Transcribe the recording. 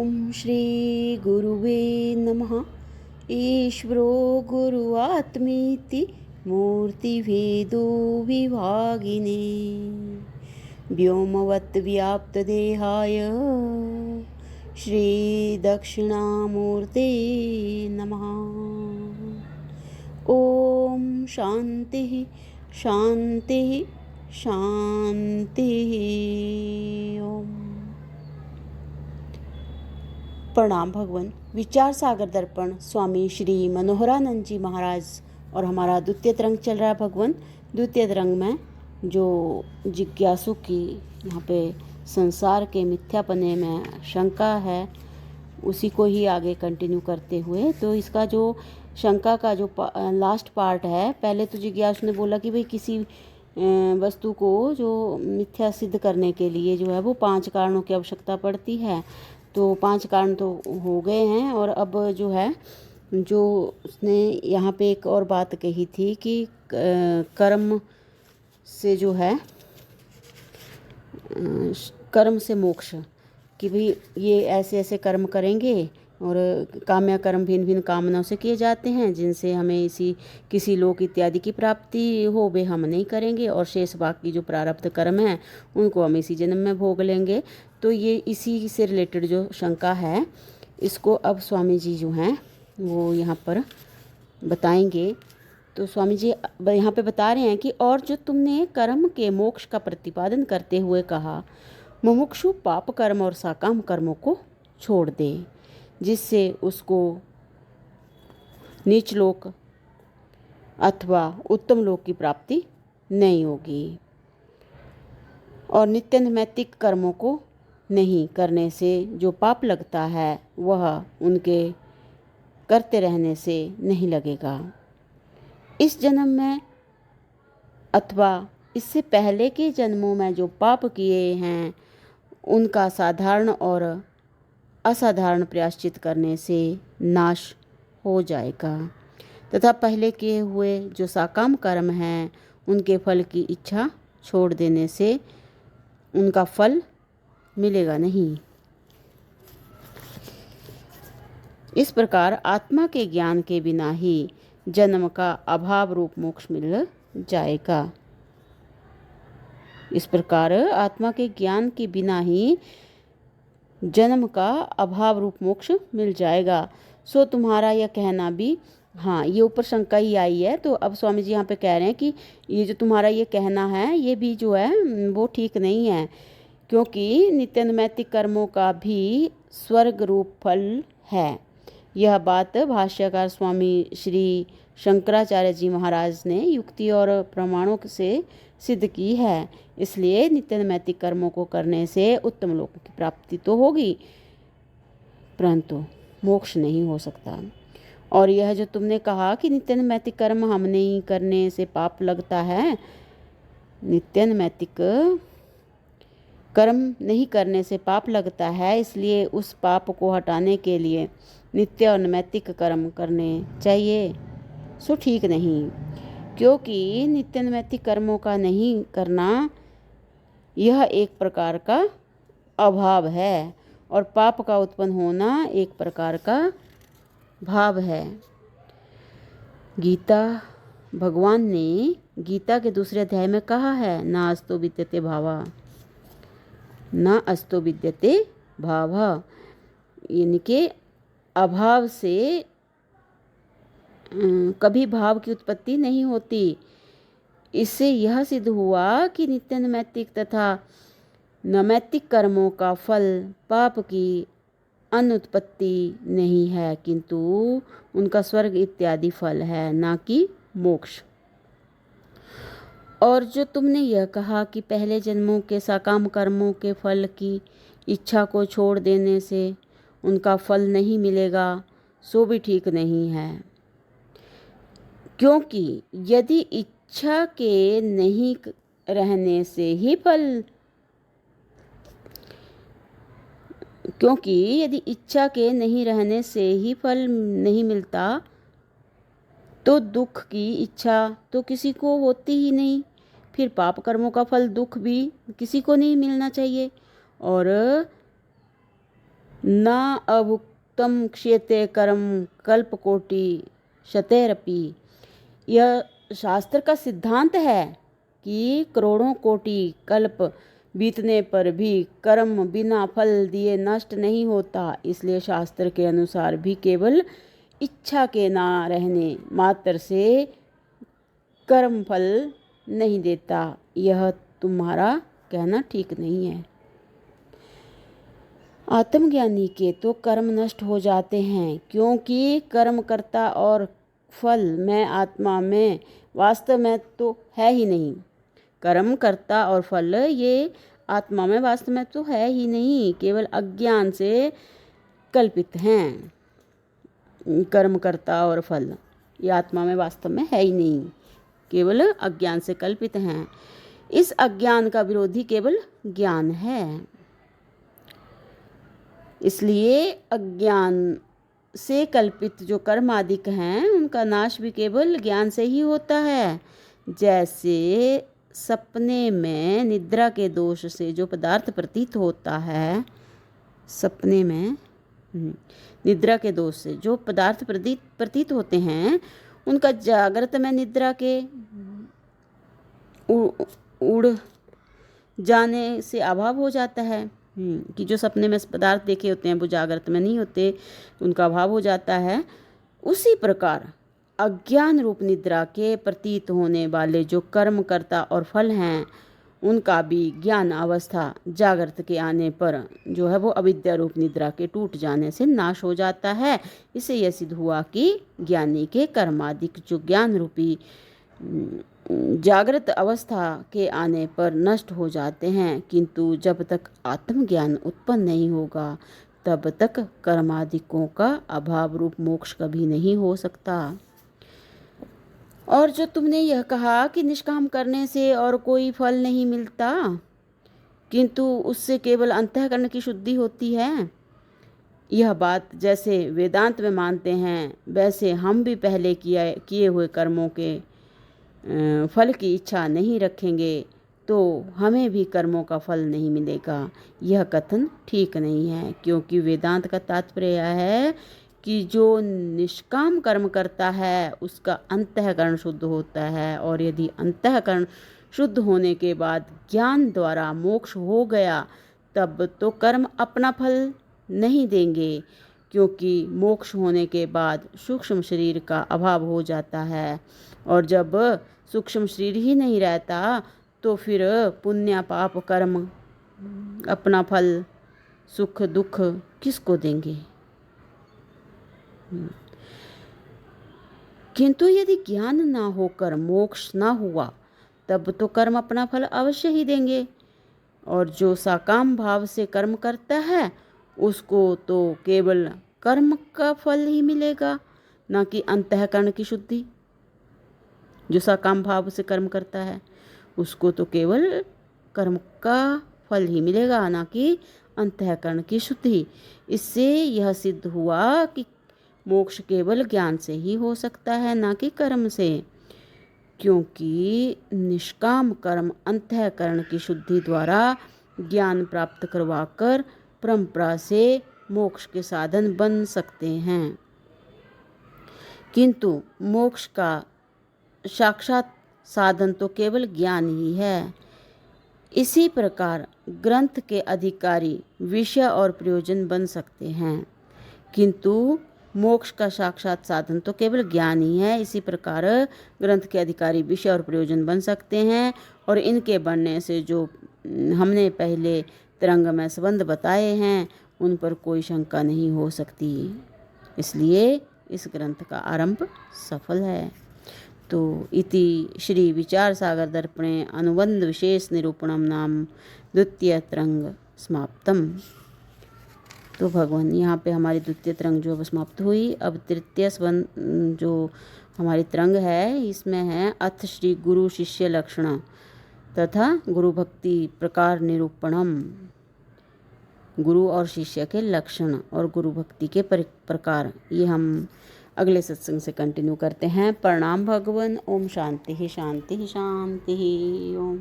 ओम श्री गुरुवे नमः। ईश्वरो गुरुआत्मीति मूर्तिभेदो विभागिने व्योमवद्व्याप्तदेहाय श्रीदक्षिणामूर्ते नमः। ओम शांति शांति शांति। ओम प्रणाम भगवान। विचार सागर दर्पण स्वामी श्री मनोहरानंद जी महाराज और हमारा द्वितीय तरंग चल रहा है भगवान। द्वितीय तरंग में जो जिज्ञासु की यहाँ पे संसार के मिथ्यापने में शंका है उसी को ही आगे कंटिन्यू करते हुए, तो इसका जो शंका का जो लास्ट पार्ट है, पहले तो जिज्ञासु ने बोला कि भाई किसी वस्तु को जो मिथ्या सिद्ध करने के लिए जो है वो 5 कारणों की आवश्यकता पड़ती है। तो 5 कारण तो हो गए हैं और अब जो है जो उसने यहाँ पे एक और बात कही थी कि कर्म से जो है कर्म से मोक्ष, कि भाई ये ऐसे ऐसे कर्म करेंगे और काम्य कर्म भिन्न भिन्न कामनाओं से किए जाते हैं जिनसे हमें किसी लोक इत्यादि की प्राप्ति हो, वे हम नहीं करेंगे और शेष बाकी जो प्रारब्ध कर्म हैं उनको हम इसी जन्म में भोग लेंगे। तो ये इसी से रिलेटेड जो शंका है इसको अब स्वामी जी जो हैं वो यहाँ पर बताएंगे। तो स्वामी जी यहाँ पे बता रहे हैं कि और जो तुमने कर्म के मोक्ष का प्रतिपादन करते हुए कहा, मुमुक्षु पाप कर्म और साकाम कर्मों को छोड़ दे जिससे उसको नीच लोक अथवा उत्तम लोक की प्राप्ति नहीं होगी, और नित्य नैमित्तिक कर्मों को नहीं करने से जो पाप लगता है वह उनके करते रहने से नहीं लगेगा। इस जन्म में अथवा इससे पहले के जन्मों में जो पाप किए हैं उनका साधारण और असाधारण प्रायश्चित करने से नाश हो जाएगा, तथा पहले किए हुए जो साकाम कर्म हैं उनके फल की इच्छा छोड़ देने से उनका फल मिलेगा नहीं। इस प्रकार आत्मा के ज्ञान के बिना ही जन्म का अभाव रूप मोक्ष मिल जाएगा। इस प्रकार आत्मा के ज्ञान के बिना ही जन्म का अभाव रूप मोक्ष मिल जाएगा। सो तुम्हारा यह कहना भी, हाँ ये ऊपर शंका ही आई है, तो अब स्वामी जी यहाँ पे कह रहे हैं कि ये जो तुम्हारा ये कहना है ये भी जो है वो ठीक नहीं है, क्योंकि नित्य नैमित्तिक कर्मों का भी स्वर्ग रूप फल है। यह बात भाष्यकार स्वामी श्री शंकराचार्य जी महाराज ने युक्ति और प्रमाणों से सिद्ध की है। इसलिए नित्य नैमित्तिक कर्मों को करने से उत्तम लोकों की प्राप्ति तो होगी परंतु मोक्ष नहीं हो सकता। और यह जो तुमने कहा कि नित्य नैमित्तिक कर्म हम नहीं करने से पाप लगता है, नित्य नैमित्तिक कर्म नहीं करने से पाप लगता है, इसलिए उस पाप को हटाने के लिए नित्य और नैमित्तिक कर्म करने चाहिए। सो ठीक नहीं, क्योंकि नित्य नैमित्तिक कर्मों का नहीं करना यह एक प्रकार का अभाव है और पाप का उत्पन्न होना एक प्रकार का भाव है। गीता भगवान ने गीता के दूसरे अध्याय में कहा है, ना अस्तो विद्यते भावा, ना अस्तो विद्यते भावा, यानी कि अभाव से कभी भाव की उत्पत्ति नहीं होती। इससे यह सिद्ध हुआ कि नित्य नैमित्तिक तथा नैमित्तिक कर्मों का फल पाप की अनुत्पत्ति नहीं है, किंतु उनका स्वर्ग इत्यादि फल है, ना कि मोक्ष। और जो तुमने यह कहा कि पहले जन्मों के साकाम कर्मों के फल की इच्छा को छोड़ देने से उनका फल नहीं मिलेगा, सो भी ठीक नहीं है, क्योंकि यदि इच्छा के नहीं रहने से ही फल नहीं मिलता तो दुख की इच्छा तो किसी को होती ही नहीं, फिर पाप कर्मों का फल दुख भी किसी को नहीं मिलना चाहिए। और न अभुक्तम क्षेत्रे कर्म कल्पकोटि शतैरपि। यह शास्त्र का सिद्धांत है कि करोड़ों कोटि कल्प बीतने पर भी कर्म बिना फल दिए नष्ट नहीं होता। इसलिए शास्त्र के अनुसार भी केवल इच्छा के ना रहने मात्र से कर्म फल नहीं देता। यह तुम्हारा कहना ठीक नहीं है। आत्मज्ञानी के तो कर्म नष्ट हो जाते हैं, क्योंकि कर्मकर्ता और फल में आत्मा में वास्तव में तो है ही नहीं। कर्मकर्ता और फल ये आत्मा में वास्तव में तो है ही नहीं, केवल अज्ञान से कल्पित हैं। कर्मकर्ता और फल ये आत्मा में वास्तव में है ही नहीं, केवल अज्ञान से कल्पित हैं। इस अज्ञान का विरोधी केवल ज्ञान है। इसलिए अज्ञान से कल्पित जो कर्म आदिक हैं उनका नाश भी केवल ज्ञान से ही होता है। जैसे सपने में निद्रा के दोष से जो पदार्थ प्रतीत होता है, सपने में निद्रा के दोष से जो पदार्थ प्रतीत होते हैं उनका जागृत में निद्रा के उड़ जाने से अभाव हो जाता है। कि जो सपने में पदार्थ देखे होते हैं वो जागृत में नहीं होते, उनका अभाव हो जाता है। उसी प्रकार अज्ञान रूप निद्रा के प्रतीत होने वाले जो कर्मकर्ता और फल हैं उनका भी ज्ञान अवस्था जागृत के आने पर जो है वो अविद्या रूप निद्रा के टूट जाने से नाश हो जाता है। इससे यह सिद्ध हुआ कि ज्ञानी के कर्मादिक जो ज्ञान रूपी जागृत अवस्था के आने पर नष्ट हो जाते हैं, किंतु जब तक आत्मज्ञान उत्पन्न नहीं होगा तब तक कर्मादिकों का अभाव रूप मोक्ष कभी नहीं हो सकता। और जो तुमने यह कहा कि निष्काम करने से और कोई फल नहीं मिलता, किंतु उससे केवल अंतःकरण की शुद्धि होती है, यह बात जैसे वेदांत में मानते हैं वैसे हम भी पहले किए हुए कर्मों के फल की इच्छा नहीं रखेंगे तो हमें भी कर्मों का फल नहीं मिलेगा। यह कथन ठीक नहीं है, क्योंकि वेदांत का तात्पर्य यह है कि जो निष्काम कर्म करता है उसका अंतःकरण शुद्ध होता है, और यदि अंतःकरण शुद्ध होने के बाद ज्ञान द्वारा मोक्ष हो गया तब तो कर्म अपना फल नहीं देंगे, क्योंकि मोक्ष होने के बाद सूक्ष्म शरीर का अभाव हो जाता है। और जब सूक्ष्म शरीर ही नहीं रहता तो फिर पुण्य पाप कर्म अपना फल सुख दुख किसको देंगे। किंतु यदि ज्ञान ना होकर मोक्ष ना हुआ तब तो कर्म अपना फल अवश्य ही देंगे, और जो साकाम भाव से कर्म करता है उसको तो केवल कर्म का फल ही मिलेगा, ना कि अंतःकरण की शुद्धि। जो साकाम भाव से कर्म करता है उसको तो केवल कर्म का फल ही मिलेगा, ना कि अंतःकरण की शुद्धि। इससे यह सिद्ध हुआ कि मोक्ष केवल ज्ञान से ही हो सकता है, ना कि कर्म से, क्योंकि निष्काम कर्म अंतःकरण की शुद्धि द्वारा ज्ञान प्राप्त करवाकर परंपरा से मोक्ष के साधन बन सकते हैं, किंतु मोक्ष का साक्षात साधन तो केवल ज्ञान ही है। इसी प्रकार ग्रंथ के अधिकारी विषय और प्रयोजन बन सकते हैं, किंतु मोक्ष का साक्षात साधन तो केवल ज्ञान ही है। इसी प्रकार ग्रंथ के अधिकारी विषय और प्रयोजन बन सकते हैं, और इनके बनने से जो हमने पहले तरंग में संबंध बताए हैं उन पर कोई शंका नहीं हो सकती। इसलिए इस ग्रंथ का आरंभ सफल है। तो इति श्री विचार सागर दर्पणे अनुबंध विशेष निरूपणम नाम द्वितीय तरंग समाप्तम। तो भगवान यहाँ पे हमारी द्वितीय तरंग जो अब समाप्त हुई। अब तृतीय जो हमारी तरंग है इसमें है अथ श्री गुरु शिष्य लक्षण तथा गुरु भक्ति प्रकार निरूपणम। गुरु और शिष्य के लक्षण और गुरु भक्ति के प्रकार ये हम अगले सत्संग से कंटिन्यू करते हैं। प्रणाम भगवान। ओम शांति शांति शांति। ओम।